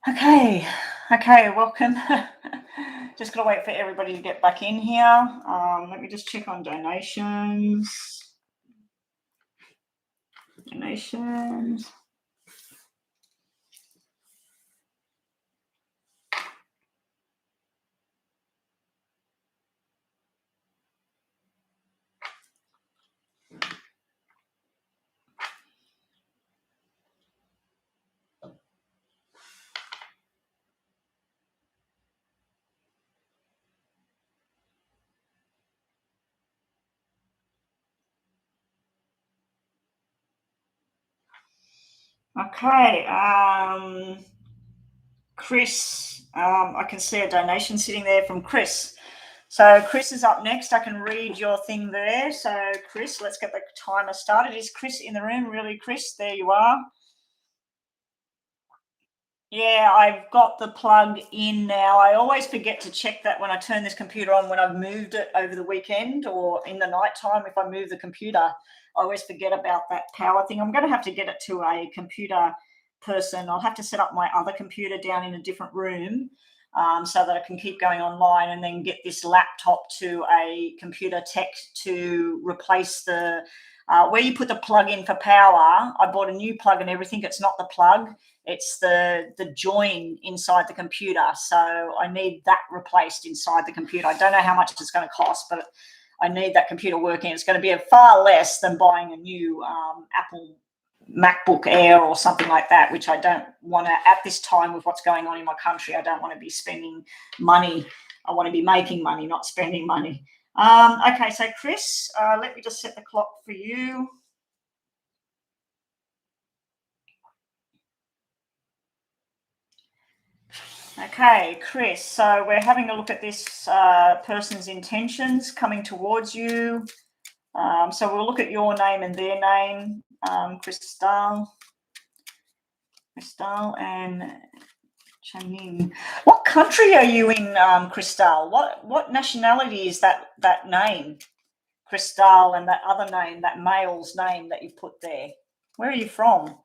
Okay, welcome. Just gotta wait for everybody to get back in here. Let me just check on donations. Donations. Okay, Chris, I can see a donation sitting there from Chris. So Chris is up next. I can read your thing there. So Chris, let's get the timer started. Is Chris in the room? Really, Chris? There you are. Yeah, I've got the plug in now. I always forget to check that when I turn this computer on, when I've moved it over the weekend or in the nighttime. If I move the computer, I always forget about that power thing. I'm going to have to get it to a computer person. I'll have to set up my other computer down in a different room, so that I can keep going online, and then get this laptop to a computer tech to replace the where you put the plug in for power. I bought a new plug and everything. It's not the plug, it's the join inside the computer. So I need that replaced inside the computer. I don't know how much it's going to cost, but I need that computer working. It's going to be a far less than buying a new Apple MacBook Air or something like that, which I don't want to, at this time with what's going on in my country. I don't want to be spending money. I want to be making money, not spending money. Okay, so Chris, let me just set the clock for you. Okay, Chris, so we're having a look at this person's intentions coming towards you. So we'll look at your name and their name, Crystal and Chanin. What country are you in, Crystal? What nationality is that name, Crystal, and that other name, that male's name that you put there? Where are you from?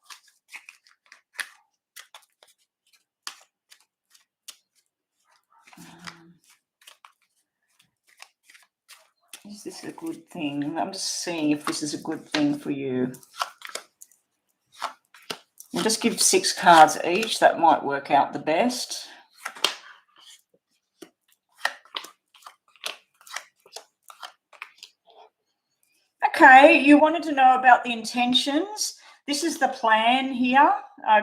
Is this a good thing? I'm just seeing if this is a good thing for you. We'll just give 6 cards each. That might work out the best. Okay, you wanted to know about the intentions. This is the plan here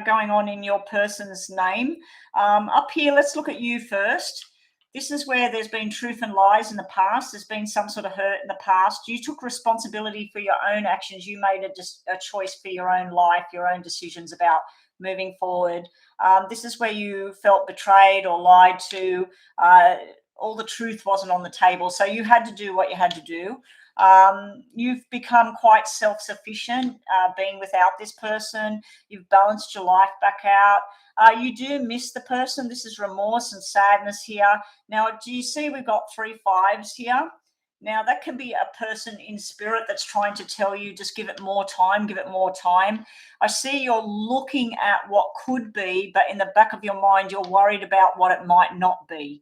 going on in your person's name. Up here, let's look at you first. This is where there's been truth and lies in the past. There's been some sort of hurt in the past. You took responsibility for your own actions. You made a choice for your own life, your own decisions about moving forward. This is where you felt betrayed or lied to. All the truth wasn't on the table, so you had to do what you had to do. You've become quite self-sufficient being without this person. You've balanced your life back out. You do miss the person. This is remorse and sadness here. Now, do you see we've got 3 5s here? Now, that can be a person in spirit that's trying to tell you, just give it more time, give it more time. I see you're looking at what could be, but in the back of your mind, you're worried about what it might not be.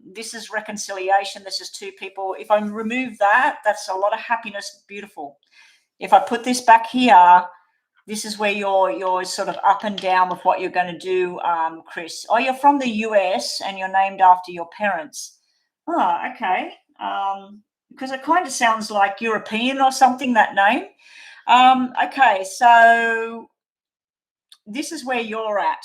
This is reconciliation. This is 2 people. If I remove that, that's a lot of happiness. Beautiful. If I put this back here, this is where you're sort of up and down with what you're going to do, Chris. Oh, you're from the US and you're named after your parents. Oh, okay. Because it kind of sounds like European or something, that name. Okay, so this is where you're at.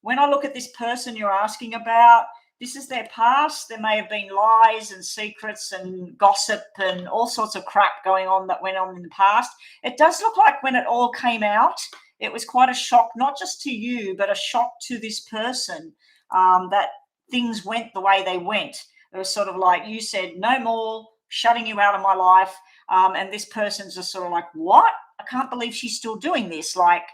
When I look at this person you're asking about, this is their past. There may have been lies and secrets and gossip and all sorts of crap going on that went on in the past. It does look like when it all came out, it was quite a shock, not just to you, but a shock to this person, that things went the way they went. It was sort of like you said, no more, shutting you out of my life. And this person's just sort of like, what? I can't believe she's still doing this. Like,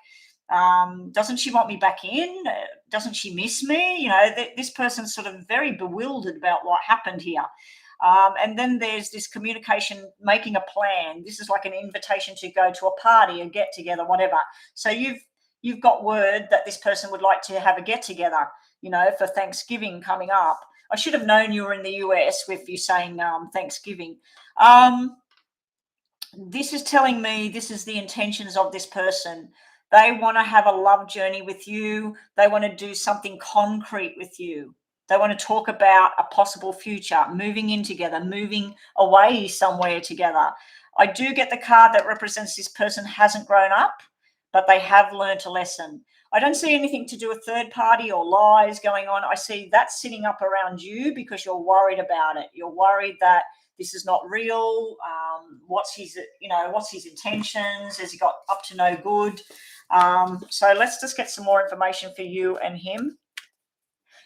doesn't she want me back in? Doesn't she miss me? You know, this person's sort of very bewildered about what happened here. And then there's this communication, making a plan. This is like an invitation to go to a party, a get together, whatever. So you've got word that this person would like to have a get together, you know, for Thanksgiving coming up. I should have known you were in the US with you saying Thanksgiving. This is telling me this is the intentions of this person. They want to have a love journey with you. They want to do something concrete with you. They want to talk about a possible future, moving in together, moving away somewhere together. I do get the card that represents this person hasn't grown up, but they have learnt a lesson. I don't see anything to do with third party or lies going on. I see that sitting up around you because you're worried about it. You're worried that this is not real. What's his intentions? Has he got up to no good? So let's just get some more information for you and him.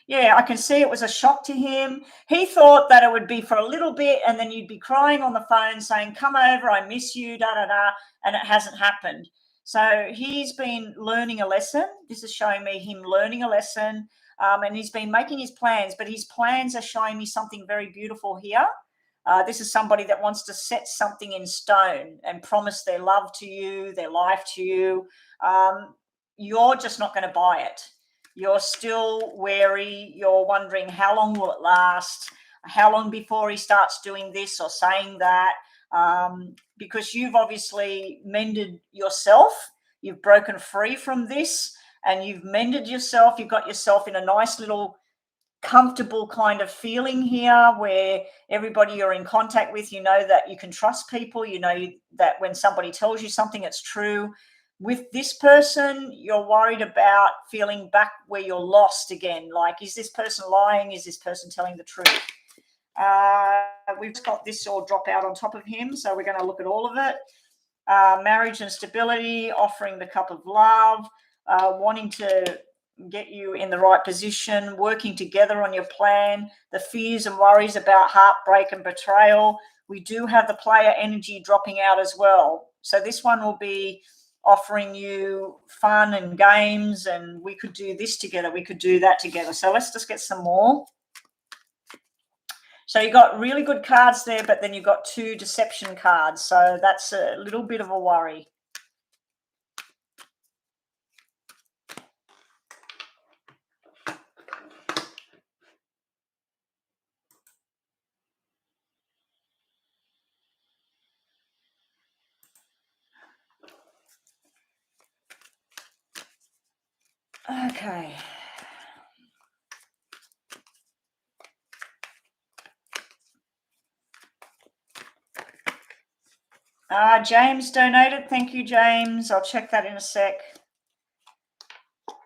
Yeah, I can see it was a shock to him. He thought that it would be for a little bit and then you'd be crying on the phone saying, come over, I miss you, da-da-da, and it hasn't happened. So he's been learning a lesson. This is showing me him learning a lesson, and he's been making his plans, but his plans are showing me something very beautiful here. This is somebody that wants to set something in stone and promise their love to you, their life to you. You're just not going to buy it. You're still wary. You're wondering how long will it last? How long before he starts doing this or saying that? Because you've obviously mended yourself. You've broken free from this and you've mended yourself. You've got yourself in a nice little comfortable kind of feeling here where everybody you're in contact with, you know that you can trust people. You know that when somebody tells you something, it's true. With this person, you're worried about feeling back where you're lost again. Like, is this person lying? Is this person telling the truth? We've got this all drop out on top of him, so we're going to look at all of it. Marriage and stability, offering the cup of love, wanting to get you in the right position, working together on your plan, the fears and worries about heartbreak and betrayal. We do have the player energy dropping out as well. So this one will be offering you fun and games, and we could do this together, we could do that together. So let's just get some more. So you got really good cards there, but then you've got 2 deception cards. So that's a little bit of a worry. Okay. James donated. Thank you, James. I'll check that in a sec.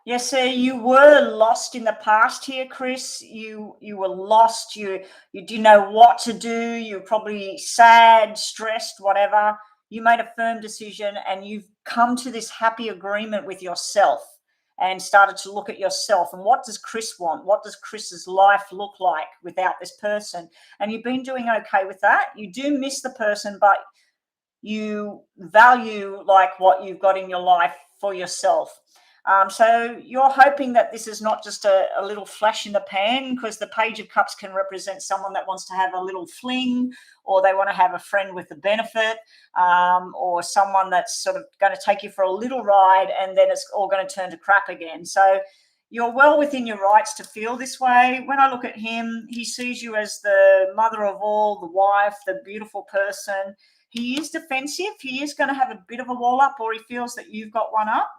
Yes, sir, you were lost in the past here, Chris. You were lost. You didn't know what to do. You were probably sad, stressed, whatever. You made a firm decision and you've come to this happy agreement with yourself and started to look at yourself. And what does Chris want? What does Chris's life look like without this person? And you've been doing okay with that. You do miss the person, but you value like what you've got in your life for yourself. So you're hoping that this is not just a little flash in the pan, because the Page of Cups can represent someone that wants to have a little fling, or they want to have a friend with a benefit, or someone that's sort of going to take you for a little ride and then it's all going to turn to crap again. So you're well within your rights to feel this way. When I look at him, he sees you as the mother of all, the wife, the beautiful person. He is defensive. He is going to have a bit of a wall up, or he feels that you've got one up.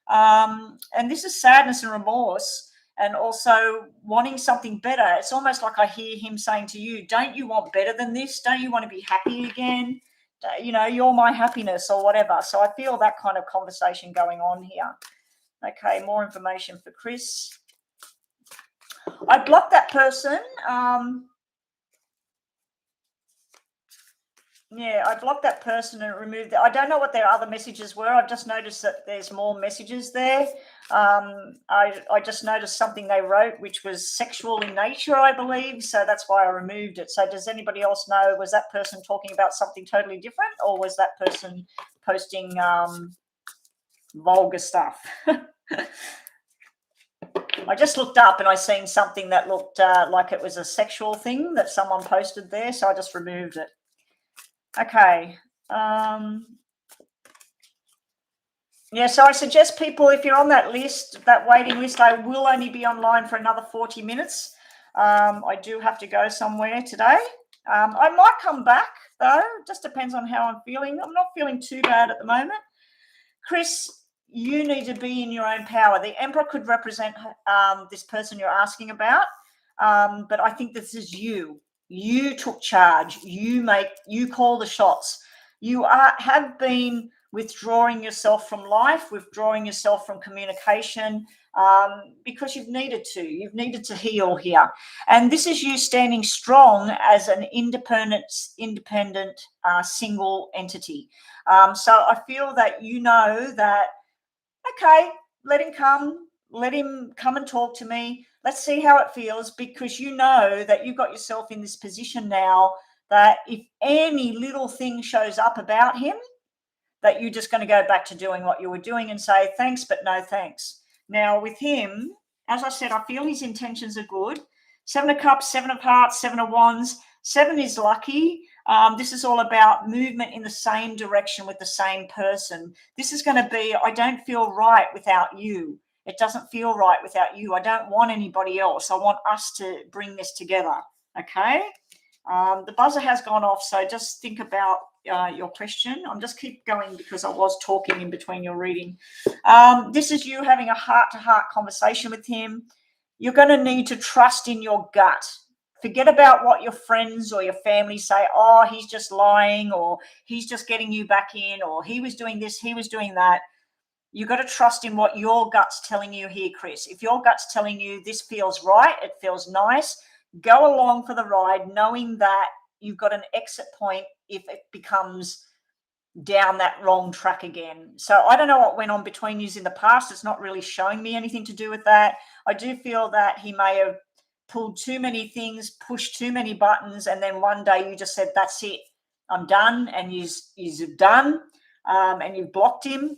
And this is sadness and remorse, and also wanting something better. It's almost like I hear him saying to you, don't you want better than this? Don't you want to be happy again? You know, you're my happiness or whatever. So I feel that kind of conversation going on here. Okay, more information for Chris. I blocked that person. Yeah, I blocked that person and removed it. I don't know what their other messages were. I've just noticed that there's more messages there. I just noticed something they wrote, which was sexual in nature, I believe. So that's why I removed it. So does anybody else know, was that person talking about something totally different, or was that person posting vulgar stuff? I just looked up and I seen something that looked like it was a sexual thing that someone posted there. So I just removed it. Okay. Yeah, Yeah, so I suggest people, if you're on that list, that waiting list, I will only be online for another 40 minutes. I do have to go somewhere today. I might come back, though. It just depends on how I'm feeling. I'm not feeling too bad at the moment. Chris, you need to be in your own power. The Emperor could represent this person you're asking about, but I think this is you. You took charge. You call the shots. You have been withdrawing yourself from life, withdrawing yourself from communication, because you've needed to. You've needed to heal here, and this is you standing strong as an independent single entity. So I feel that you know that, okay, let him come and talk to me. Let's see how it feels, because you know that you've got yourself in this position now that if any little thing shows up about him, that you're just going to go back to doing what you were doing and say thanks, but no thanks. Now with him, as I said, I feel his intentions are good. 7 of Cups, 7 of Hearts, 7 of Wands. 7 is lucky. This is all about movement in the same direction with the same person. This is going to be, I don't feel right without you. It doesn't feel right without you. I don't want anybody else. I want us to bring this together. Okay? The buzzer has gone off, so just think about your question. I'm just keep going because I was talking in between your reading. This is you having a heart-to-heart conversation with him. You're going to need to trust in your gut. Forget about what your friends or your family say. Oh, he's just lying, or he's just getting you back in, or he was doing this, he was doing that. You've got to trust in what your gut's telling you here, Chris. If your gut's telling you this feels right, it feels nice, go along for the ride, knowing that you've got an exit point if it becomes down that wrong track again. So I don't know what went on between you in the past. It's not really showing me anything to do with that. I do feel that he may have pulled too many things, pushed too many buttons, and then one day you just said, that's it, I'm done, and you've done, and you've blocked him.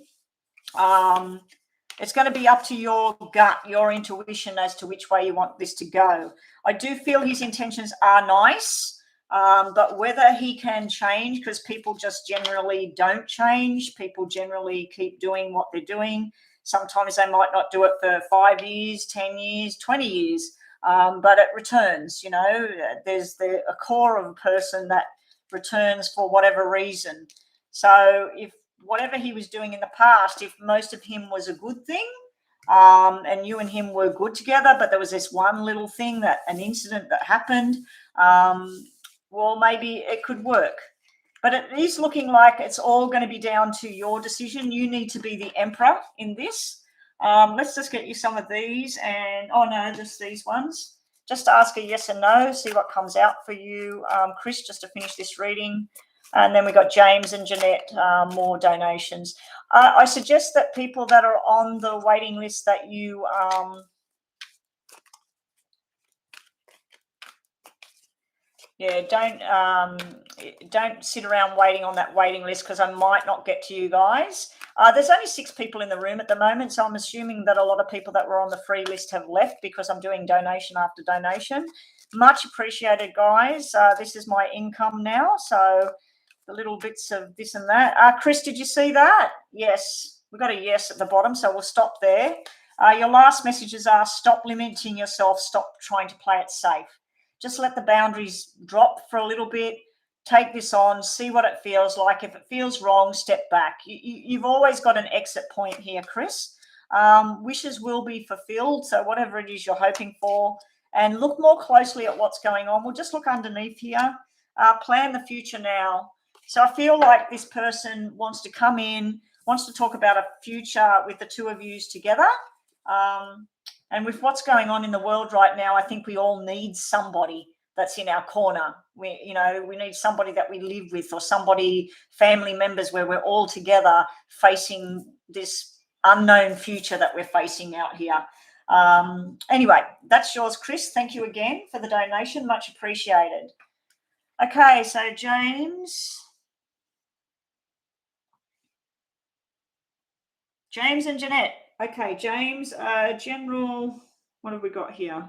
It's going to be up to your gut, your intuition as to which way you want this to go. I do feel his intentions are nice, but whether he can change, because people just generally don't change. People generally keep doing what they're doing. Sometimes they might not do it for 5 years, 10 years, 20 years, but it returns. You know, there's a core of a person that returns for whatever reason. So if whatever he was doing in the past, if most of him was a good thing, and you and him were good together, but there was this one little thing, an incident that happened, well, maybe it could work. But it is looking like it's all going to be down to your decision. You need to be the emperor in this. Let's just get you some of these, and oh no, just these ones. Just ask a yes and no, see what comes out for you, Chris, just to finish this reading. And then we got James and Jeanette, more donations. I suggest that people that are on the waiting list that you don't sit around waiting on that waiting list, because I might not get to you guys. There's only 6 people in the room at the moment, so I'm assuming that a lot of people that were on the free list have left, because I'm doing donation after donation. Much appreciated, guys. This is my income now, so the little bits of this and that. Chris, did you see that? Yes, we got a yes at the bottom, so we'll stop there. Your last messages are stop limiting yourself, stop trying to play it safe. Just let the boundaries drop for a little bit. Take this on, see what it feels like. If it feels wrong, step back. You've always got an exit point here, Chris. Wishes will be fulfilled, so whatever it is you're hoping for. And look more closely at what's going on. We'll just look underneath here. Plan the future now. So I feel like this person wants to come in, wants to talk about a future with the two of you together. And with what's going on in the world right now, I think we all need somebody that's in our corner. We need somebody that we live with, or somebody, family members, where we're all together facing this unknown future that we're facing out here. Anyway, that's yours, Chris. Thank you again for the donation. Much appreciated. Okay, so James and Jeanette. Okay, James, general, what have we got here?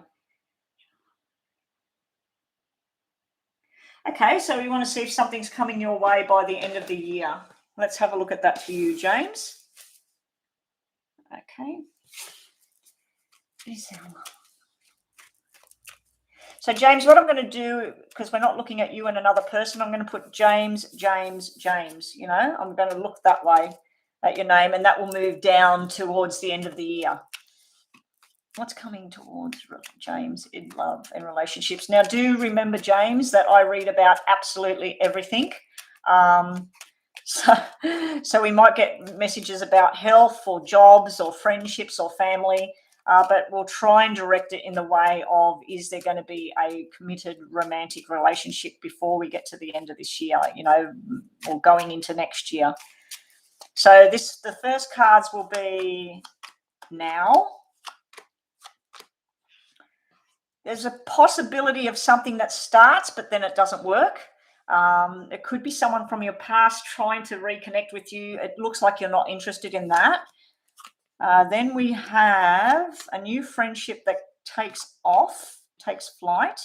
Okay, so we want to see if something's coming your way by the end of the year. Let's have a look at that for you, James. Okay. So, James, what I'm going to do, because we're not looking at you and another person, I'm going to put James, James, James. You know, I'm going to look that way at your name, and that will move down towards the end of the year. What's coming towards James in love and relationships? Now, do remember, James, that I read about absolutely everything. So we might get messages about health or jobs or friendships or family, but we'll try and direct it in the way of, is there going to be a committed romantic relationship before we get to the end of this year, you know, or going into next year. So the first cards will be now. There's a possibility of something that starts, but then it doesn't work. It could be someone from your past trying to reconnect with you. It looks like you're not interested in that. Then we have a new friendship that takes flight.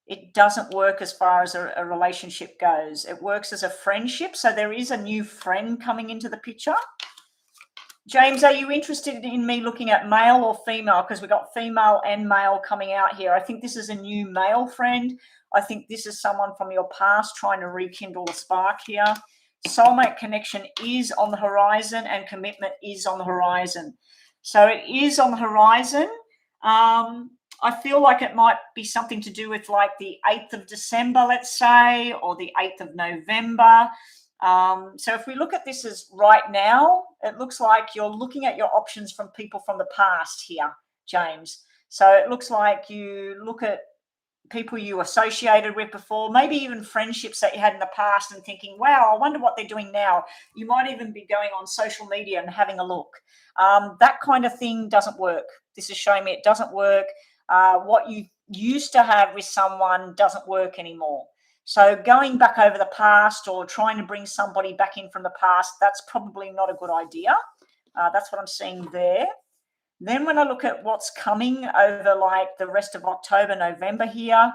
It doesn't work as far as a relationship goes. It works as a friendship. So there is a new friend coming into the picture. James, are you interested in me looking at male or female? Because we've got female and male coming out here. I think this is a new male friend. I think this is someone from your past trying to rekindle the spark here. Soulmate connection is on the horizon and commitment is on the horizon. So it is on the horizon. I feel like it might be something to do with like the 8th of December, let's say, or the 8th of November. So if we look at this as right now, it looks like you're looking at your options from people from the past here, James. So it looks like you look at people you associated with before, maybe even friendships that you had in the past and thinking, wow, I wonder what they're doing now. You might even be going on social media and having a look. That kind of thing doesn't work. This is showing me it doesn't work. What you used to have with someone doesn't work anymore. So going back over the past or trying to bring somebody back in from the past, that's probably not a good idea. That's what I'm seeing there. Then when I look at what's coming over like the rest of October, November here,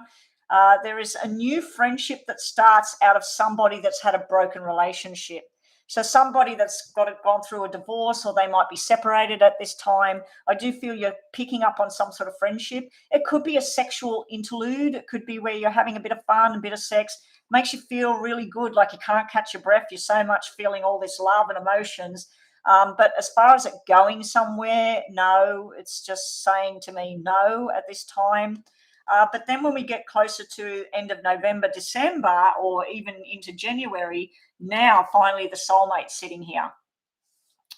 there is a new friendship that starts out of somebody that's had a broken relationship. So somebody that's gone through a divorce, or they might be separated at this time. I do feel you're picking up on some sort of friendship. It could be a sexual interlude. It could be where you're having a bit of fun, a bit of sex. Makes you feel really good, like you can't catch your breath. You're so much feeling all this love and emotions. But as far as it going somewhere, no, it's just saying to me no at this time. But then when we get closer to end of November, December, or even into January, now finally the soulmate's sitting here.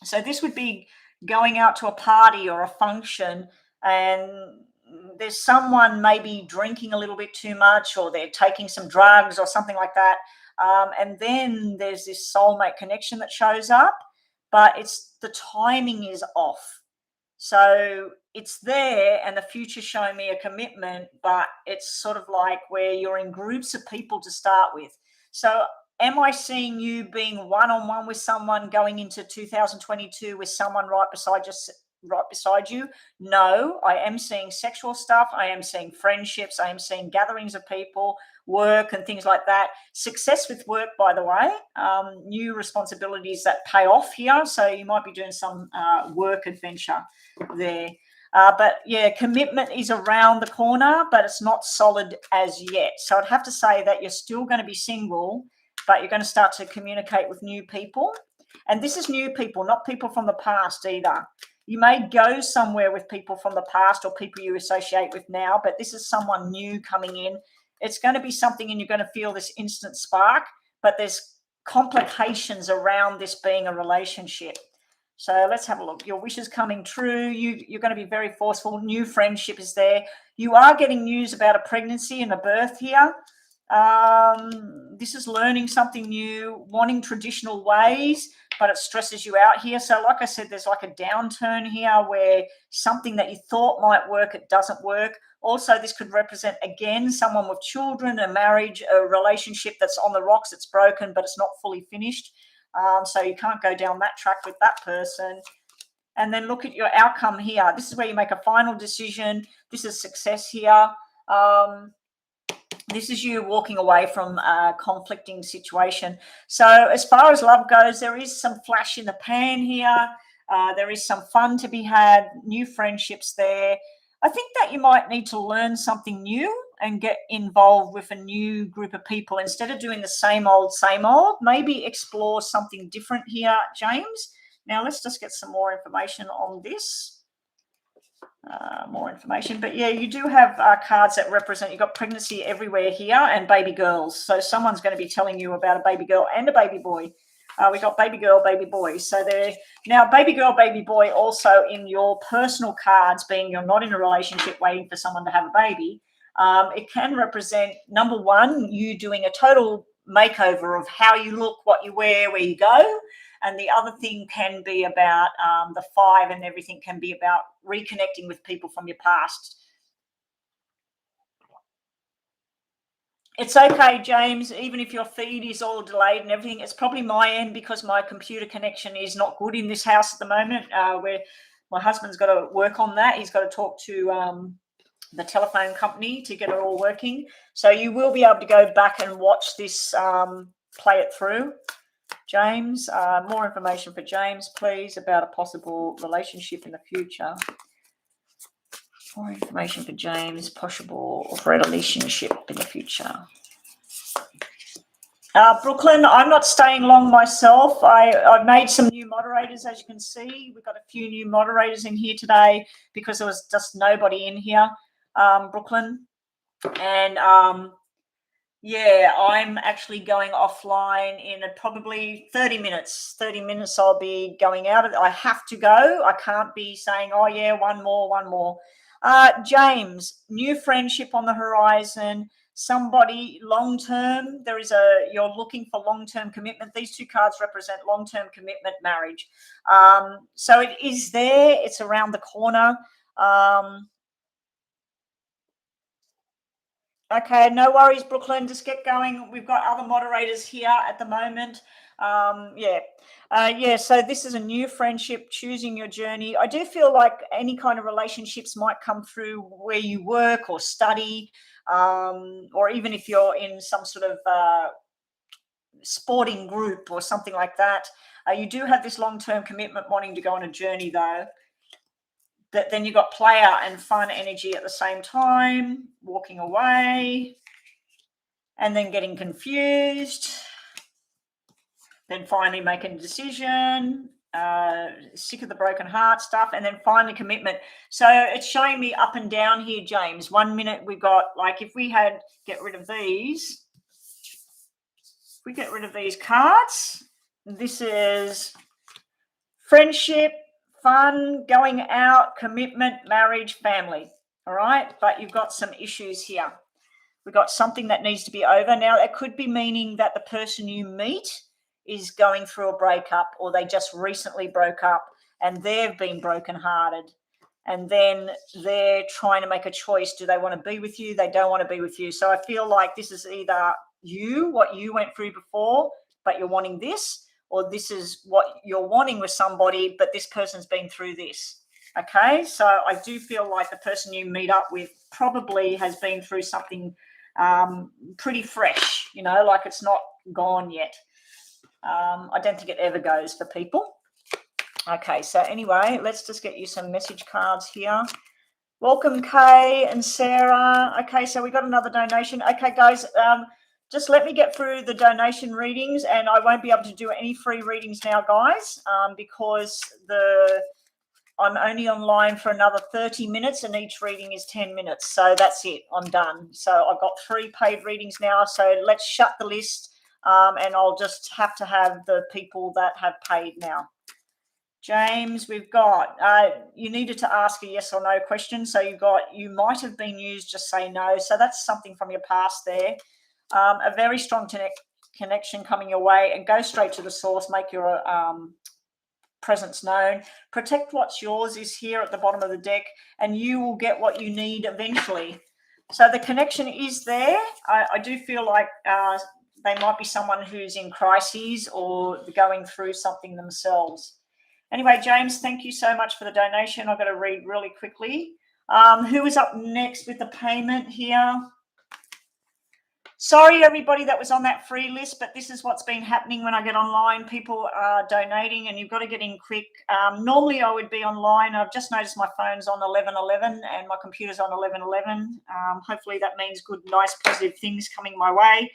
So this would be going out to a party or a function, and there's someone maybe drinking a little bit too much, or they're taking some drugs or something like that. And then there's this soulmate connection that shows up, but the timing is off. So it's there, and the future's showing me a commitment, but it's sort of like where you're in groups of people to start with. So am I seeing you being one-on-one with someone going into 2022 with someone right beside you? No, I am seeing sexual stuff. I am seeing friendships. I am seeing gatherings of people, work and things like that. Success with work, by the way, new responsibilities that pay off here. So you might be doing some work adventure there. But yeah, commitment is around the corner, but it's not solid as yet. So I'd have to say that you're still going to be single, but you're going to start to communicate with new people. And this is new people, not people from the past either. You may go somewhere with people from the past or people you associate with now, but this is someone new coming in. It's going to be something, and you're going to feel this instant spark, but there's complications around this being a relationship. So let's have a look. Your wish is coming true. You're going to be very forceful. New friendship is there. You are getting news about a pregnancy and a birth here. This is learning something new, wanting traditional ways, but it stresses you out here. So like I said, there's like a downturn here where something that you thought might work, it doesn't work. Also, this could represent, again, someone with children, a marriage, a relationship that's on the rocks, it's broken, but it's not fully finished. So you can't go down that track with that person. And then look at your outcome here. This is where you make a final decision. This is success here. This is you walking away from a conflicting situation. So as far as love goes, there is some flash in the pan here. There is some fun to be had, new friendships there. I think that you might need to learn something new and get involved with a new group of people instead of doing the same old, same old. Maybe explore something different here, James. Now, let's just get some more information on this. More information. But yeah, you do have cards that represent, you've got pregnancy everywhere here and baby girls. So someone's going to be telling you about a baby girl and a baby boy. We got baby girl, baby boy. So there now, baby girl, baby boy also in your personal cards, being you're not in a relationship waiting for someone to have a baby. It can represent, number one, you doing a total makeover of how you look, what you wear, where you go. And the other thing can be about the 5 and everything can be about reconnecting with people from your past. It's okay, James, even if your feed is all delayed and everything. It's probably my end because my computer connection is not good in this house at the moment, where my husband's got to work on that. He's got to talk to the telephone company to get it all working. So you will be able to go back and watch this, play it through. James, more information for James, please, about a possible relationship in the future. More information for James, possible relationship in the future. Brooklyn, I'm not staying long myself. I've made some new moderators, as you can see. We've got a few new moderators in here today because there was just nobody in here, Brooklyn. And yeah, I'm actually going offline in probably 30 minutes. 30 minutes I'll be going out. I have to go. I can't be saying, oh, yeah, one more. James, new friendship on the horizon, somebody long-term. You're looking for long-term commitment. These two cards represent long-term commitment, marriage. So it is there. It's around the corner. Okay, no worries, Brooklyn. Just get going. We've got other moderators here at the moment. So this is a new friendship, choosing your journey. I do feel like any kind of relationships might come through where you work or study, or even if you're in some sort of sporting group or something like that. You do have this long-term commitment wanting to go on a journey, though. But then you've got player and fun energy at the same time, walking away, and then getting confused, then finally making a decision, sick of the broken heart stuff, and then finally commitment. So it's showing me up and down here, James. 1 minute we've got, like, if we get rid of these, if we get rid of these cards, this is friendship, fun, going out, commitment, marriage, family. All right. But you've got some issues here. We've got something that needs to be over. Now, it could be meaning that the person you meet is going through a breakup, or they just recently broke up and they've been brokenhearted. And then they're trying to make a choice. Do they want to be with you? They don't want to be with you. So I feel like this is either what you went through before, but you're wanting this, or this is what you're wanting with somebody, but this person's been through this. Okay, so I do feel like the person you meet up with probably has been through something pretty fresh, like it's not gone yet. I don't think it ever goes for people. Okay, so anyway, let's just get you some message cards here. Welcome, Kay and Sarah. Okay, so we got another donation. Okay, guys, just let me get through the donation readings, and I won't be able to do any free readings now, guys, because I'm only online for another 30 minutes and each reading is 10 minutes. So that's it. I'm done. So I've got 3 paid readings now. So let's shut the list, and I'll just have to have the people that have paid now. James, we've got, you needed to ask a yes or no question. So you might have been used, just say no. So that's something from your past there. A very strong connection coming your way, and go straight to the source, make your presence known. Protect what's yours is here at the bottom of the deck, and you will get what you need eventually. So the connection is there. I do feel like they might be someone who's in crises or going through something themselves. Anyway, James, thank you so much for the donation. I've got to read really quickly. Who is up next with the payment here? Sorry, everybody that was on that free list, but this is what's been happening when I get online. People are donating and you've got to get in quick. Normally I would be online. I've just noticed my phone's on 11:11 and my computer's on 11:11. Hopefully that means good, nice, positive things coming my way.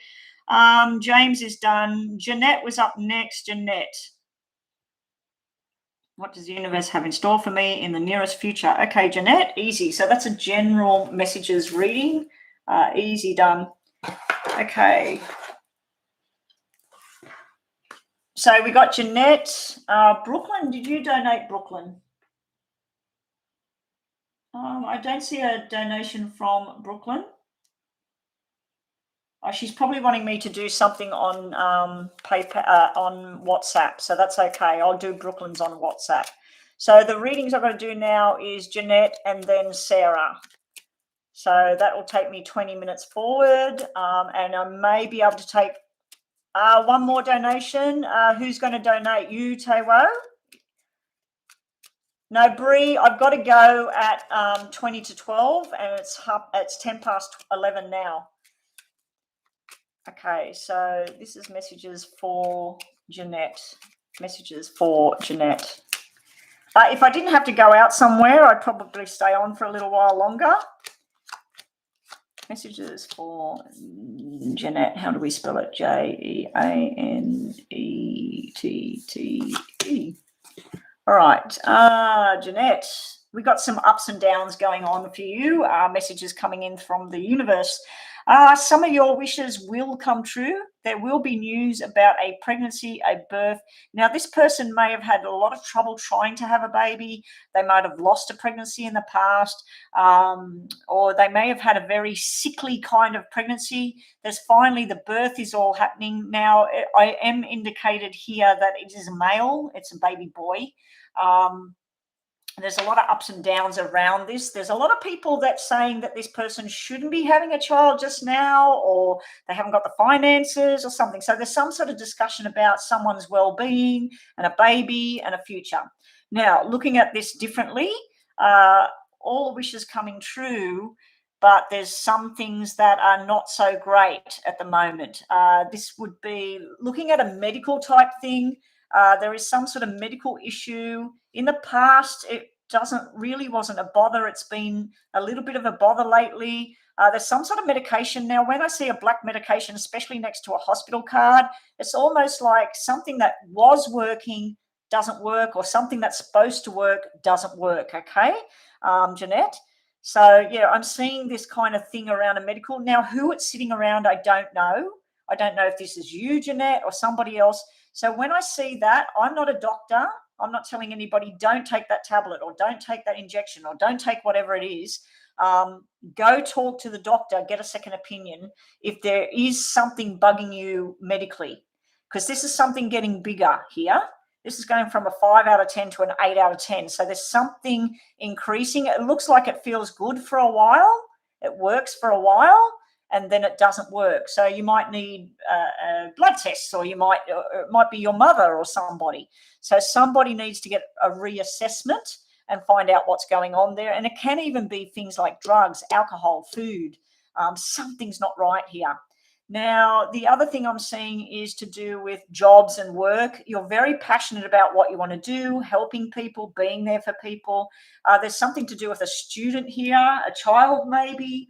James is done. Jeanette was up next. Jeanette. What does the universe have in store for me in the nearest future? Okay, Jeanette, easy. So that's a general messages reading. Easy done. Okay. So we got Jeanette. Brooklyn, did you donate, Brooklyn? I don't see a donation from Brooklyn. She's probably wanting me to do something on paper, on WhatsApp, so that's okay. I'll do Brooklyn's on WhatsApp. So the readings I've got to do now is Jeanette and then Sarah. So that will take me 20 minutes forward, and I may be able to take one more donation. Who's going to donate? You, Tewo? No, Bree, I've got to go at 20 to 12, and it's 10 past 11 now. Okay, so this is messages for Jeanette. Messages for Jeanette. If I didn't have to go out somewhere, I'd probably stay on for a little while longer. Messages for Jeanette. How do we spell it? Jeanette. All right, Jeanette, we got some ups and downs going on for you. Messages coming in from the universe. Some of your wishes will come true. There will be news about a pregnancy, a birth. Now, this person may have had a lot of trouble trying to have a baby. They might have lost a pregnancy in the past, or they may have had a very sickly kind of pregnancy. There's finally the birth is all happening. Now, I am indicated here that it is a male. It's a baby boy. There's a lot of ups and downs around this. There's a lot of people that's saying that this person shouldn't be having a child just now, or they haven't got the finances or something. So there's some sort of discussion about someone's well-being and a baby and a future. Now, looking at this differently, all the wishes coming true, but there's some things that are not so great at the moment. This would be looking at a medical type thing. There is some sort of medical issue. In the past, it wasn't a bother. It's been a little bit of a bother lately. There's some sort of medication. Now, when I see a black medication, especially next to a hospital card, it's almost like something that was working doesn't work, or something that's supposed to work doesn't work, okay, Jeanette? So, yeah, I'm seeing this kind of thing around a medical. Now, who it's sitting around, I don't know. I don't know if this is you, Jeanette, or somebody else. So when I see that, I'm not a doctor. I'm not telling anybody, don't take that tablet or don't take that injection or don't take whatever it is. Go talk to the doctor, get a second opinion if there is something bugging you medically, because this is something getting bigger here. This is going from a 5 out of 10 to an 8 out of 10. So there's something increasing. It looks like it feels good for a while. It works for a while, and then it doesn't work. So you might need blood tests, or it might be your mother or somebody. So somebody needs to get a reassessment and find out what's going on there. And it can even be things like drugs, alcohol, food. Something's not right here. Now, the other thing I'm seeing is to do with jobs and work. You're very passionate about what you want to do, helping people, being there for people. There's something to do with a student here, a child maybe.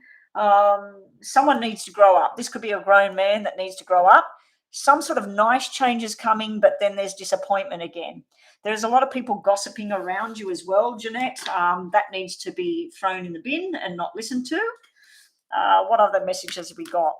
Someone needs to grow up. This could be a grown man that needs to grow up. Some sort of nice changes coming, but then there's disappointment again. There's a lot of people gossiping around you as well, Jeanette. That needs to be thrown in the bin and not listened to. What other messages have we got?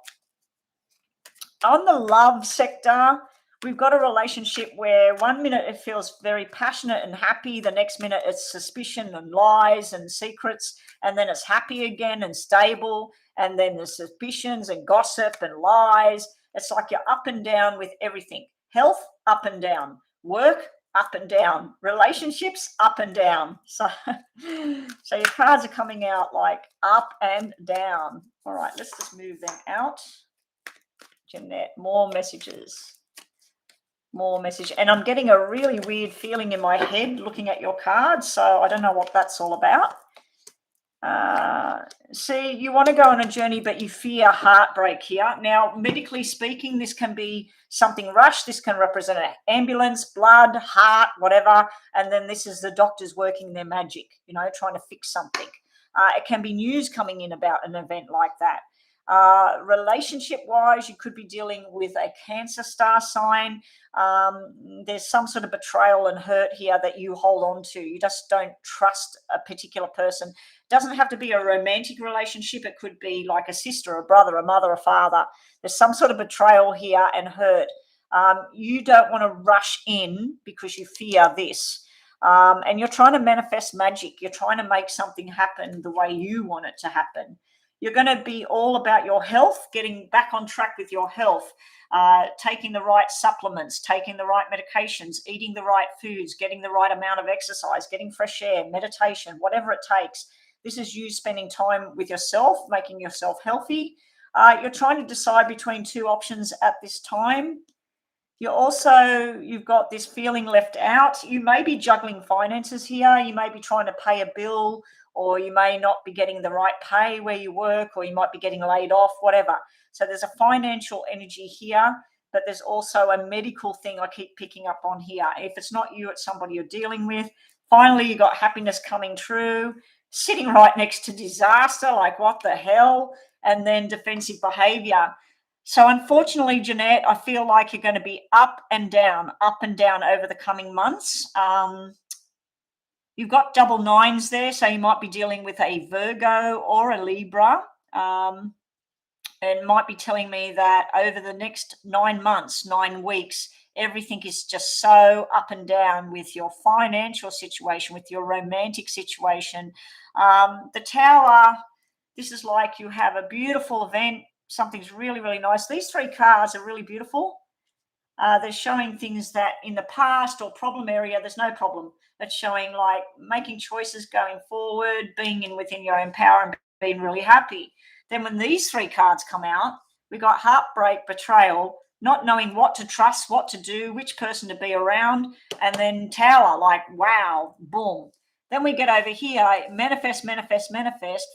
On the love sector, we've got a relationship where 1 minute it feels very passionate and happy. The next minute it's suspicion and lies and secrets. And then it's happy again and stable. And then there's suspicions and gossip and lies. It's like you're up and down with everything. Health, up and down. Work, up and down. Relationships, up and down. So your cards are coming out like up and down. All right, let's just move them out. Jeanette, more messages. More message. And I'm getting a really weird feeling in my head looking at your cards. So I don't know what that's all about. See, you want to go on a journey, but you fear heartbreak here. Now, medically speaking, this can be something rushed. This can represent an ambulance, blood, heart, whatever. And then this is the doctors working their magic, trying to fix something. It can be news coming in about an event like that. Relationship-wise, you could be dealing with a Cancer star sign. There's some sort of betrayal and hurt here that you hold on to. You just don't trust a particular person. It doesn't have to be a romantic relationship. It could be like a sister, a brother, a mother, a father. There's some sort of betrayal here and hurt. You don't want to rush in because you fear this. And you're trying to manifest magic. You're trying to make something happen the way you want it to happen. You're going to be all about your health, getting back on track with your health, taking the right supplements, taking the right medications, eating the right foods, getting the right amount of exercise, getting fresh air, meditation, whatever it takes. This is you spending time with yourself, making yourself healthy. You're trying to decide between two options at this time. You've got this feeling left out. You may be juggling finances here. You may be trying to pay a bill, or you may not be getting the right pay where you work, or you might be getting laid off, whatever. So there's a financial energy here, but there's also a medical thing I keep picking up on here. If it's not you, it's somebody you're dealing with. Finally, you got happiness coming true, sitting right next to disaster, like what the hell, and then defensive behavior. So unfortunately, Jeanette, I feel like you're going to be up and down over the coming months. You've got double nines there, so you might be dealing with a Virgo or a Libra. And might be telling me that over the next 9 months, 9 weeks, everything is just so up and down with your financial situation, with your romantic situation. The Tower, this is like you have a beautiful event. Something's really, really nice. These 3 cards are really beautiful. They're showing things that in the past or problem area, there's no problem. That's showing like making choices going forward, being within your own power and being really happy. Then when these 3 cards come out, we got heartbreak, betrayal, not knowing what to trust, what to do, which person to be around, and then Tower, like, wow, boom. Then we get over here, manifest,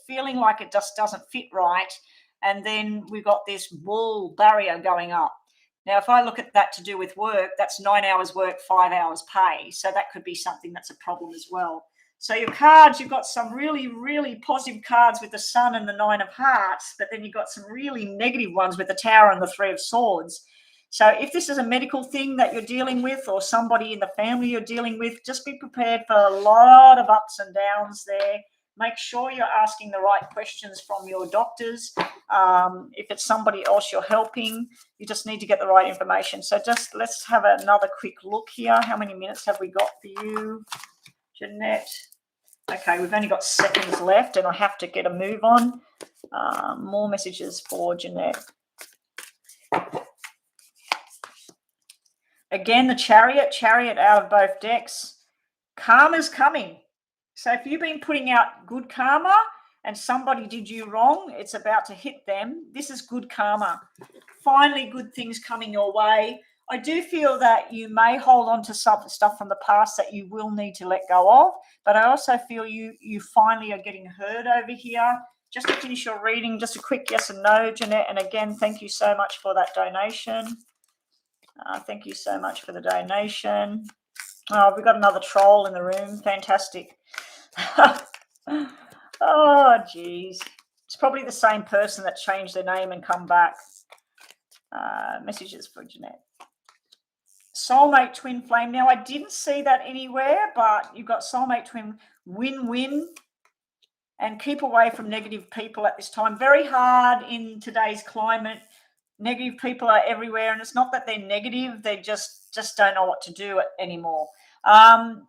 feeling like it just doesn't fit right. And then we've got this wall barrier going up. Now, if I look at that to do with work, that's 9 hours work, 5 hours pay. So that could be something that's a problem as well. So your cards, you've got some really, really positive cards with the Sun and the 9 of Hearts, but then you've got some really negative ones with the Tower and the 3 of Swords. So if this is a medical thing that you're dealing with, or somebody in the family you're dealing with, just be prepared for a lot of ups and downs there. Make sure you're asking the right questions from your doctors. If it's somebody else you're helping, you just need to get the right information. So just let's have another quick look here. How many minutes have we got for you, Jeanette? Okay, we've only got seconds left and I have to get a move on. More messages for Jeanette. Again, the chariot out of both decks. Karma's coming. So if you've been putting out good karma and somebody did you wrong, it's about to hit them. This is good karma. Finally, good things coming your way. I do feel that you may hold on to some stuff from the past that you will need to let go of, but I also feel you finally are getting heard over here. Just to finish your reading, just a quick yes and no, Jeanette. And again, thank you so much for that donation. Thank you so much for the donation. Oh, we've got another troll in the room. Fantastic. Oh, geez. It's probably the same person that changed their name and come back. Messages for Jeanette. Soulmate twin flame. Now, I didn't see that anywhere, but you've got soulmate twin win-win. And keep away from negative people at this time. Very hard in today's climate. Negative people are everywhere, and it's not that they're negative. They just don't know what to do anymore.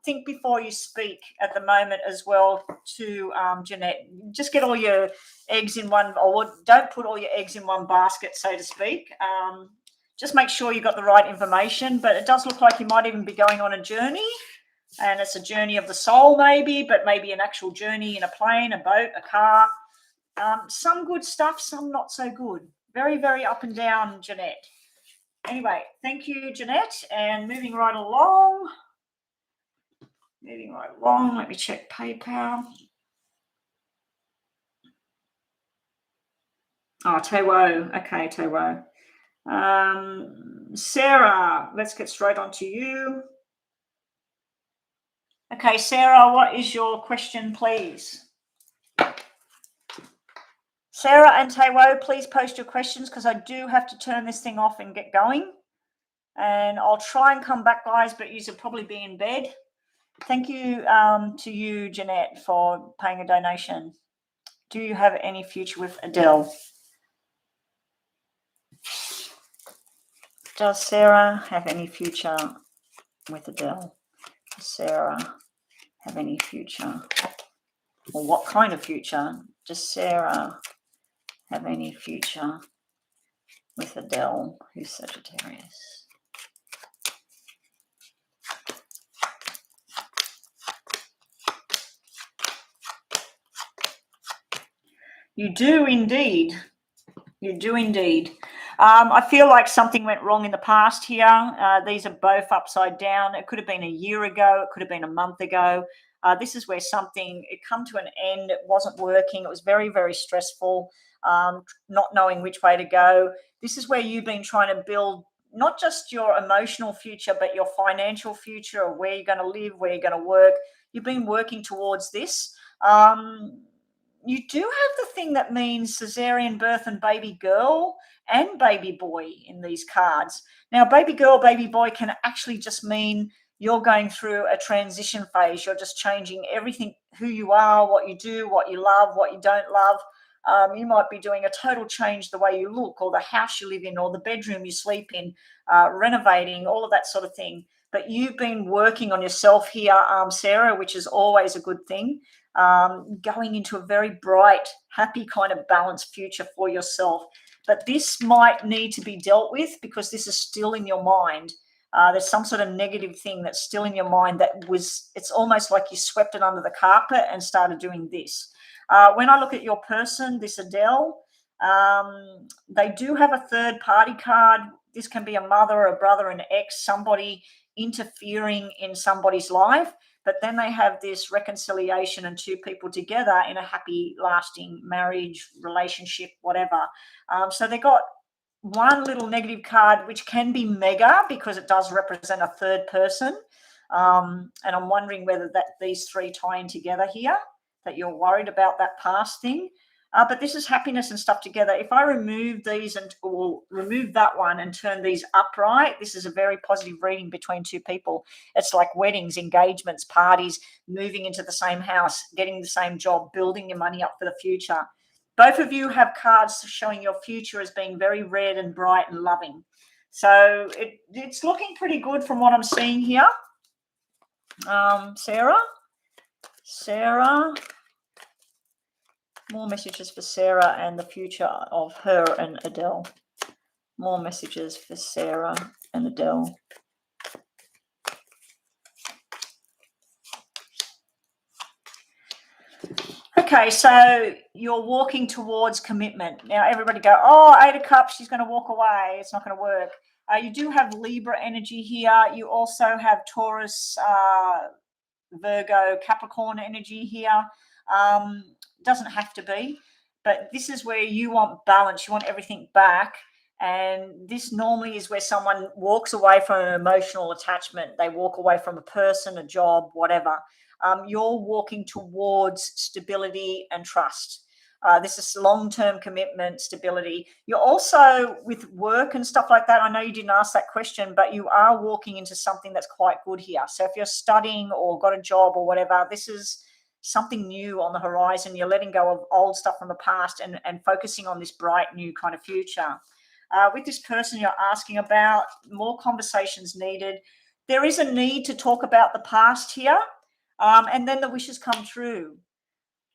Think before you speak at the moment as well to Jeanette. Just get all your eggs in one, or don't put all your eggs in one basket, so to speak. Just make sure you got the right information, but it does look like you might even be going on a journey, and it's a journey of the soul maybe, but maybe an actual journey in a plane, a boat, a car. Some good stuff, some not so good. Very, very up and down, Jeanette. Anyway, thank you, Jeanette, and moving right along. Let me check PayPal. Oh, Tewo. Okay, Tewo. Sarah, let's get straight on to you. Okay, Sarah, what is your question, please? Sarah and Tewo, please post your questions because I do have to turn this thing off and get going. And I'll try and come back, guys, but you should probably be in bed. Thank you to you, Jeanette, for paying a donation. Do you have any future with Adele? Does Sarah have any future with Adele? Does Sarah have any future? Or what kind of future? Does Sarah have any future with Adele, who's Sagittarius? You do indeed. You do indeed. I feel like something went wrong in the past here. These are both upside down. It could have been a year ago. It could have been a month ago. This is where it come to an end. It wasn't working. It was very, very stressful, not knowing which way to go. This is where you've been trying to build not just your emotional future, but your financial future, or where you're going to live, where you're going to work. You've been working towards this. You do have the thing that means cesarean birth and baby girl and baby boy in these cards. Now, baby girl, baby boy can actually just mean you're going through a transition phase. You're just changing everything, who you are, what you do, what you love, what you don't love. You might be doing a total change the way you look, or the house you live in, or the bedroom you sleep in, renovating, all of that sort of thing. But you've been working on yourself here, Sarah, which is always a good thing. Going into a very bright, happy kind of balanced future for yourself. But this might need to be dealt with because this is still in your mind. There's some sort of negative thing that's still in your mind it's almost like you swept it under the carpet and started doing this. When I look at your person, this Adele, they do have a third party card. This can be a mother, a brother, an ex, somebody interfering in somebody's life. But then they have this reconciliation and two people together in a happy, lasting marriage, relationship, whatever. So they got one little negative card, which can be mega because it does represent a third person. And I'm wondering whether these three tie in together here, that you're worried about that past thing. But this is happiness and stuff together. If I remove these or remove that one and turn these upright, this is a very positive reading between two people. It's like weddings, engagements, parties, moving into the same house, getting the same job, building your money up for the future. Both of you have cards showing your future as being very red and bright and loving. So it's looking pretty good from what I'm seeing here. Sarah. More messages for Sarah and the future of her and Adele. More messages for Sarah and Adele. Okay, so you're walking towards commitment. Now, everybody go, oh, 8 of Cups, she's going to walk away. It's not going to work. You do have Libra energy here. You also have Taurus, Virgo, Capricorn energy here. Doesn't have to be, but this is where you want balance. You want everything back. And this normally is where someone walks away from an emotional attachment. They walk away from a person, a job, whatever. You're walking towards stability and trust. This is long-term commitment, stability. You're also, with work and stuff like that, I know you didn't ask that question, but you are walking into something that's quite good here. So if you're studying or got a job or whatever, this is something new on the horizon. You're letting go of old stuff from the past and focusing on this bright new kind of future. With this person you're asking about, more conversations needed. There is a need to talk about the past here, and then the wishes come true.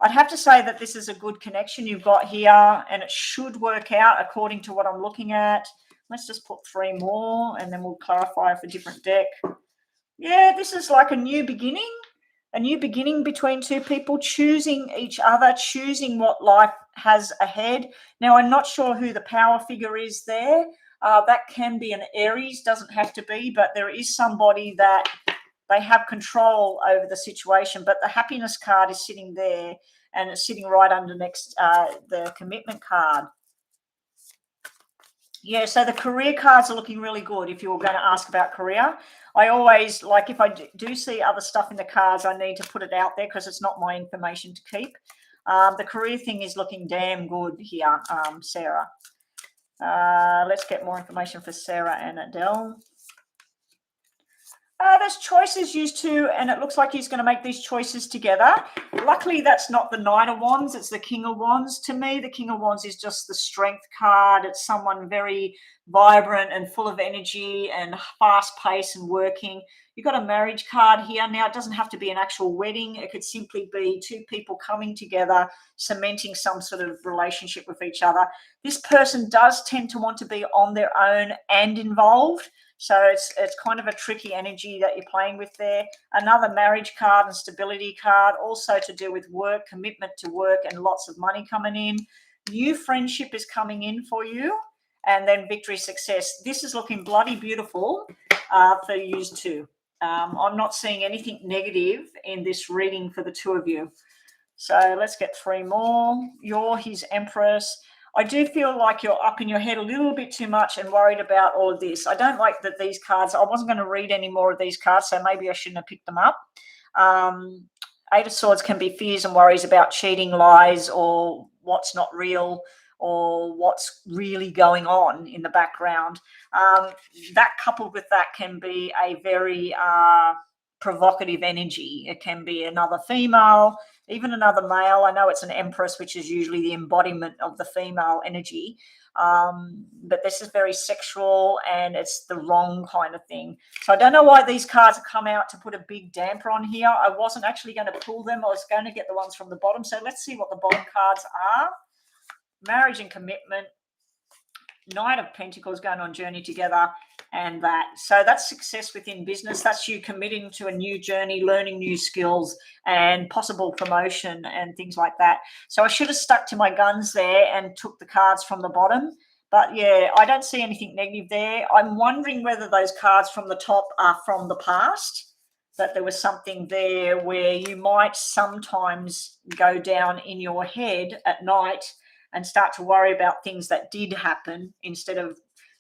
I'd have to say that this is a good connection you've got here, and it should work out according to what I'm looking at. Let's just put 3 more, and then we'll clarify for a different deck. Yeah, this is like a new beginning between two people, choosing each other, choosing what life has ahead. Now, I'm not sure who the power figure is there. That can be an Aries, doesn't have to be, but there is somebody that they have control over the situation. But the happiness card is sitting there, and it's sitting right under next the commitment card. Yeah, so the career cards are looking really good if you were going to ask about career. I always, like, if I do see other stuff in the cards, I need to put it out there because it's not my information to keep. The career thing is looking damn good here, Sarah. Let's get more information for Sarah and Adele. There's choices used to, and it looks like he's going to make these choices together. Luckily, that's not the Knight of Wands, it's the King of Wands. To me, the King of Wands is just the strength card. It's someone very vibrant and full of energy and fast pace and working. You've got a marriage card here. Now, it doesn't have to be an actual wedding. It could simply be two people coming together, cementing some sort of relationship with each other. This person does tend to want to be on their own and involved. So it's kind of a tricky energy that you're playing with there. Another marriage card and stability card, also to do with work, commitment to work, and lots of money coming in. New friendship is coming in for you, and then victory, success. This is looking bloody beautiful for you too. I'm not seeing anything negative in this reading for the two of you. So let's get three more. You're his Empress. I do feel like you're up in your head a little bit too much and worried about all of this. I don't like that these cards, I wasn't going to read any more of these cards, so maybe I shouldn't have picked them up. Eight of Swords can be fears and worries about cheating, lies, or what's not real, or what's really going on in the background. That coupled with that can be a very provocative energy. It can be another female, even another male. I know it's an Empress, which is usually the embodiment of the female energy, but this is very sexual and it's the wrong kind of thing. So I don't know why these cards have come out to put a big damper on here. I wasn't actually going to pull them. I was going to get the ones from the bottom. So let's see what the bottom cards are. Marriage and commitment, Knight of Pentacles, going on journey together, and that. So that's success within business. That's you committing to a new journey, learning new skills, and possible promotion and things like that. So I should have stuck to my guns there and took the cards from the bottom. But yeah, I don't see anything negative there. I'm wondering whether those cards from the top are from the past, that there was something there where you might sometimes go down in your head at night and start to worry about things that did happen instead of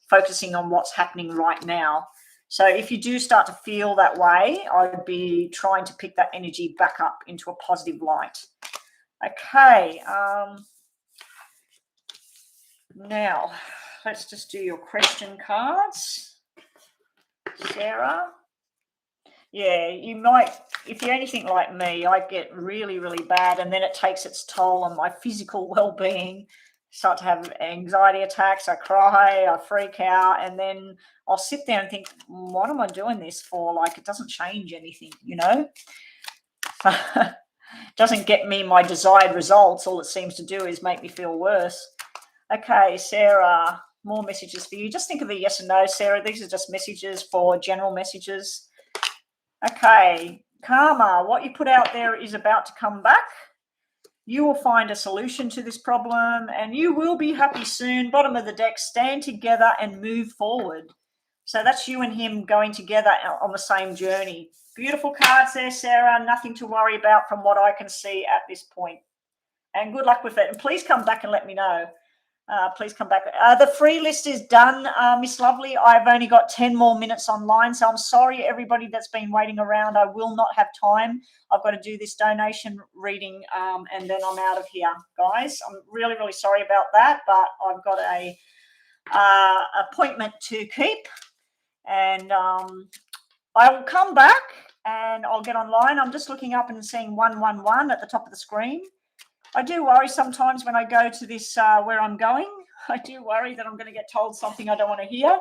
focusing on what's happening right now. So if you do start to feel that way, I would be trying to pick that energy back up into a positive light. Okay. Now, let's just do your question cards. Sarah. Yeah, you might, if you're anything like me, I get really, really bad, and then it takes its toll on my physical well-being. Start to have anxiety attacks, I cry, I freak out, and then I'll sit there and think, what am I doing this for? Like, it doesn't change anything, you know? Doesn't get me my desired results. All it seems to do is make me feel worse. Okay, Sarah, more messages for you. Just think of a yes and no, Sarah. These are just messages for general messages. Okay, karma, what you put out there is about to come back. You will find a solution to this problem and you will be happy soon. Bottom of the deck, stand together and move forward. So that's you and him going together on the same journey. Beautiful cards there, Sarah. Nothing to worry about from what I can see at this point. And good luck with it. And please come back and let me know. Please come back. The free list is done, Miss Lovely. I've only got 10 more minutes online, so I'm sorry, everybody that's been waiting around. I will not have time. I've got to do this donation reading, and then I'm out of here, guys. I'm really, really sorry about that, but I've got a appointment to keep, and I will come back and I'll get online. I'm just looking up and seeing 111 at the top of the screen. I do worry sometimes when I go to this where I'm going. I do worry that I'm going to get told something I don't want to hear.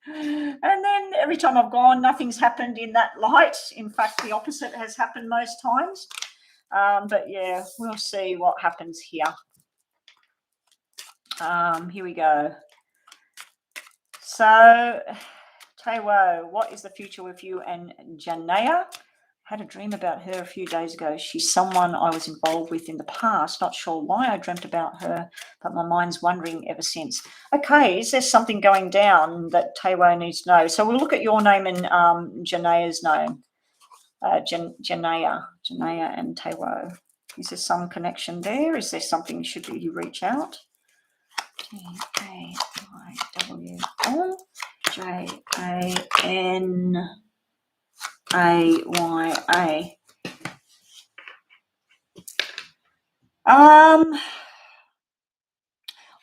And then every time I've gone, nothing's happened in that light. In fact, the opposite has happened most times. But yeah, we'll see what happens here. Here we go. So, Tewo, what is the future with you and Janaya? Had a dream about her a few days ago. She's someone I was involved with in the past. Not sure why I dreamt about her, but my mind's wondering ever since. Okay, is there something going down that Tewo needs to know? So we'll look at your name and Janaya's name. Janaya and Tewo. Is there some connection there? Is there something, should you reach out? Taywaya.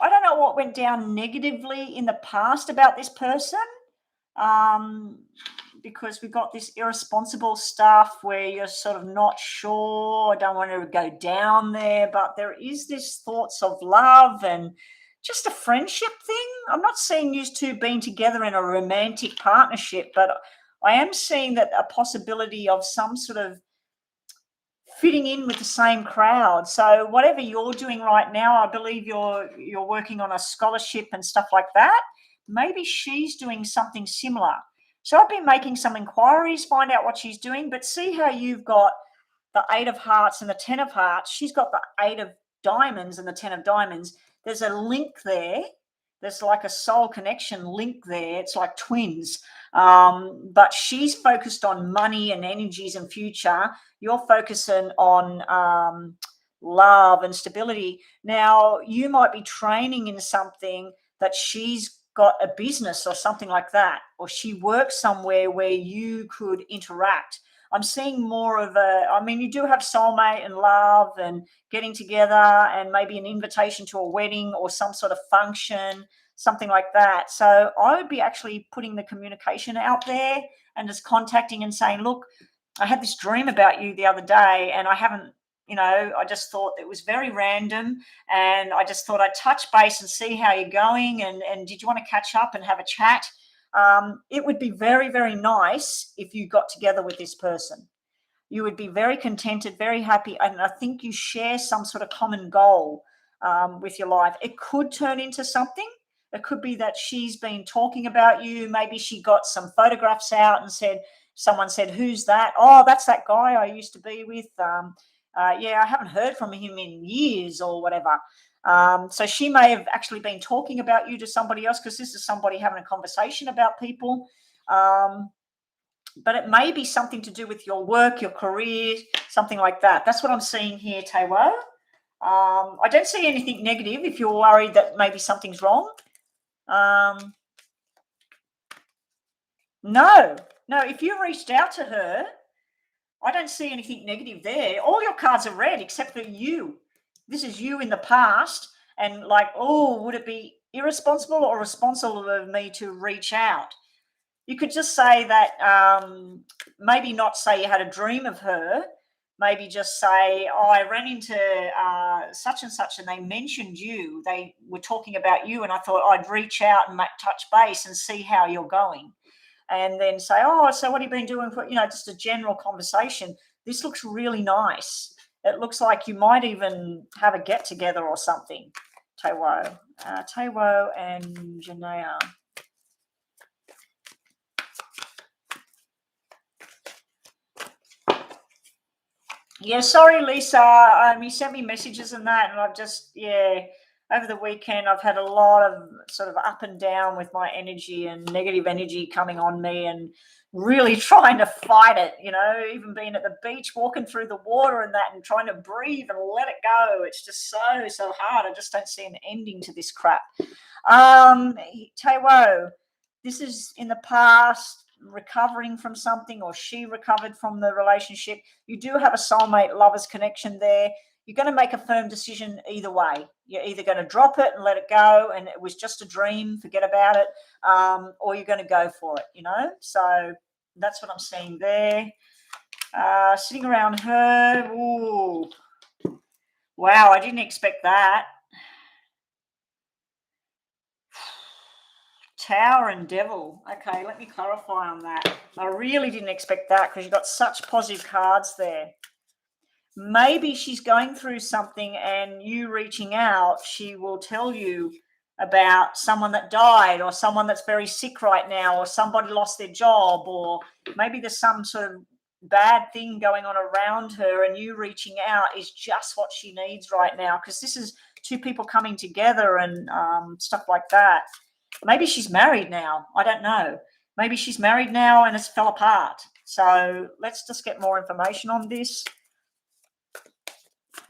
I don't know what went down negatively in the past about this person, because we've got this irresponsible stuff where you're sort of not sure. I don't want to go down there, but there is this thoughts of love and just a friendship thing. I'm not seeing you two being together in a romantic partnership, but I am seeing that a possibility of some sort of fitting in with the same crowd. So whatever you're doing right now, I believe you're working on a scholarship and stuff like that. Maybe she's doing something similar. So I've been making some inquiries, find out what she's doing, but see how you've got the 8 of hearts and the 10 of hearts. She's got the 8 of diamonds and the 10 of diamonds. There's a link there. There's like a soul connection link there. It's like twins. But she's focused on money and energies and future. You're focusing on love and stability. Now, you might be training in something that she's got a business or something like that, or she works somewhere where you could interact. I'm seeing more of you do have soulmate and love and getting together and maybe an invitation to a wedding or some sort of function, something like that. So I would be actually putting the communication out there and just contacting and saying, look, I had this dream about you the other day and I haven't, I just thought it was very random and I just thought I'd touch base and see how you're going and did you want to catch up and have a chat? It would be very, very nice if you got together with this person. You would be very contented, very happy, and I think you share some sort of common goal with your life. It could turn into something. It could be that she's been talking about you. Maybe she got some photographs out and someone said, who's that? Oh, that's that guy I used to be with. I haven't heard from him in years or whatever. So she may have actually been talking about you to somebody else because this is somebody having a conversation about people. But it may be something to do with your work, your career, something like that. That's what I'm seeing here, Taiwo. I don't see anything negative if you're worried that maybe something's wrong. No, if you reached out to her, I don't see anything negative there. All your cards are red except for you. This is you in the past and like, oh, would it be irresponsible or responsible of me to reach out? You could just say that, maybe not say you had a dream of her, maybe just say, oh, I ran into such and such and they mentioned you. They were talking about you and I thought I'd reach out and touch base and see how you're going. And then say, oh, so what have you been doing for, just a general conversation. This looks really nice. It looks like you might even have a get together or something. Taiwo and Janaea. Yeah, sorry, Lisa. You sent me messages and that, and I've just, over the weekend, I've had a lot of sort of up and down with my energy and negative energy coming on me and really trying to fight it, even being at the beach, walking through the water and that and trying to breathe and let it go. It's just so hard. I just don't see an ending to this crap. Taiwo, this is in the past, recovering from something, or she recovered from the relationship. You do have a soulmate lovers connection there. You're going to make a firm decision either way. You're either going to drop it and let it go and it was just a dream, forget about it, or you're going to go for it, So that's what I'm seeing there. Sitting around her. Ooh. Wow, I didn't expect that. Tower and Devil. Okay, let me clarify on that. I really didn't expect that because you've got such positive cards there. Maybe she's going through something and you reaching out, she will tell you about someone that died or someone that's very sick right now or somebody lost their job, or maybe there's some sort of bad thing going on around her and you reaching out is just what she needs right now, because this is two people coming together and stuff like that. Maybe she's married now. I don't know. Maybe she's married now and it's fell apart. So let's just get more information on this.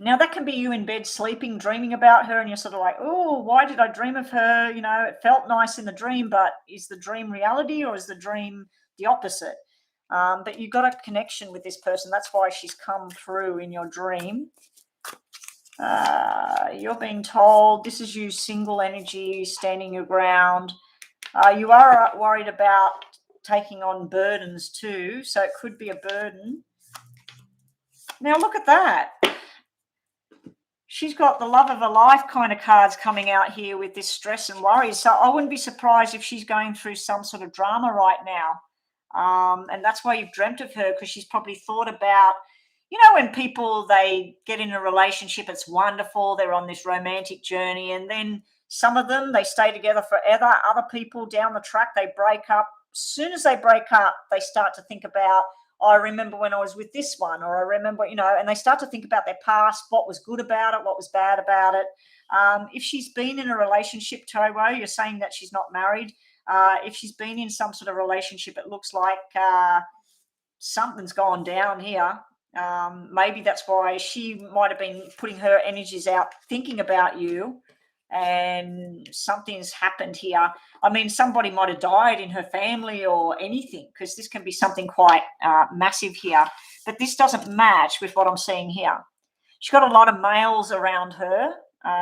Now, that can be you in bed sleeping, dreaming about her, and you're sort of like, oh, why did I dream of her? You know, it felt nice in the dream, but is the dream reality or is the dream the opposite? But you've got a connection with this person. That's why she's come through in your dream. You're being told this is you, single energy, standing your ground. You are worried about taking on burdens too, so it could be a burden. Now, look at that. She's got the love of her life kind of cards coming out here with this stress and worries. So I wouldn't be surprised if she's going through some sort of drama right now. And that's why you've dreamt of her, because she's probably thought about, you know, when people, they get in a relationship, it's wonderful. They're on this romantic journey. And then some of them, they stay together forever. Other people down the track, they break up. As soon as they break up, they start to think about, I remember when I was with this one, or I remember, you know, and they start to think about their past, what was good about it, what was bad about it. If she's been in a relationship, Towo, you're saying that she's not married. If she's been in some sort of relationship, it looks like something's gone down here. Maybe that's why she might have been putting her energies out thinking about you, and something's happened here. I mean, somebody might have died in her family or anything, because this can be something quite massive here. But this doesn't match with what I'm seeing here. She's got a lot of males around her.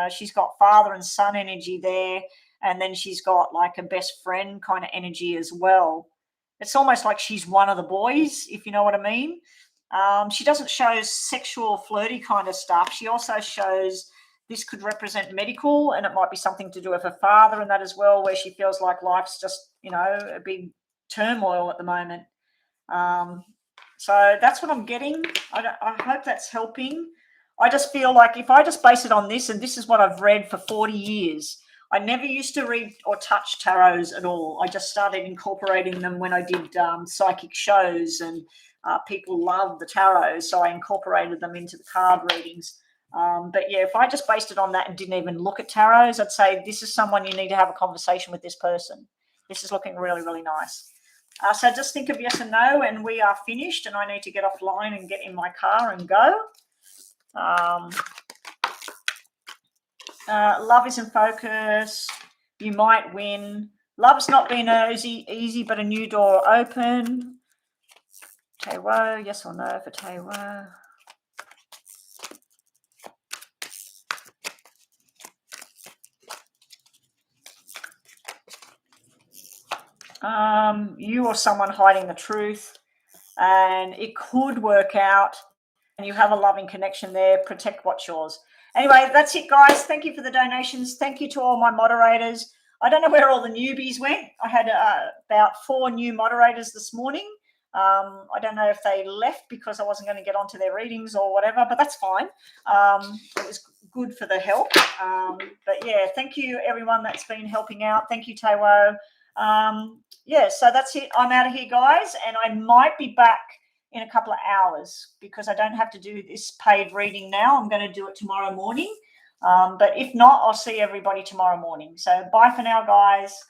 She's got father and son energy there. And then she's got like a best friend kind of energy as well. It's almost like she's one of the boys, if you know what I mean. She doesn't show sexual, flirty kind of stuff. She also shows this could represent medical, and it might be something to do with her father and that as well, where she feels like life's just, you know, a big turmoil at the moment. So that's what I'm getting. I hope that's helping. I just feel like if I just base it on this, and this is what I've read for 40 years, I never used to read or touch tarots at all. I just started incorporating them when I did psychic shows, and people love the tarot, so I incorporated them into the card readings. But yeah, if I just based it on that and didn't even look at tarots, I'd say this is someone you need to have a conversation with this person. This is looking really, really nice. So just think of yes and no, and we are finished, and I need to get offline and get in my car and go. Love is in focus. You might win. Love's not been easy, but a new door open. Tewo, yes or no for Tewo? You or someone hiding the truth, and it could work out, and you have a loving connection there. Protect what's yours. Anyway, that's it, guys. Thank you for the donations. Thank you to all my moderators. I don't know where all the newbies went. I had about 4 new moderators this morning. I don't know if they left because I wasn't going to get onto their readings or whatever, but that's fine. It was good for the help. But yeah, thank you everyone that's been helping out. Thank you, Tewo. Yeah, so that's it. I'm out of here, guys, and I might be back in a couple of hours because I don't have to do this paid reading now. I'm going to do it tomorrow morning. But if not, I'll see everybody tomorrow morning. So bye for now, guys.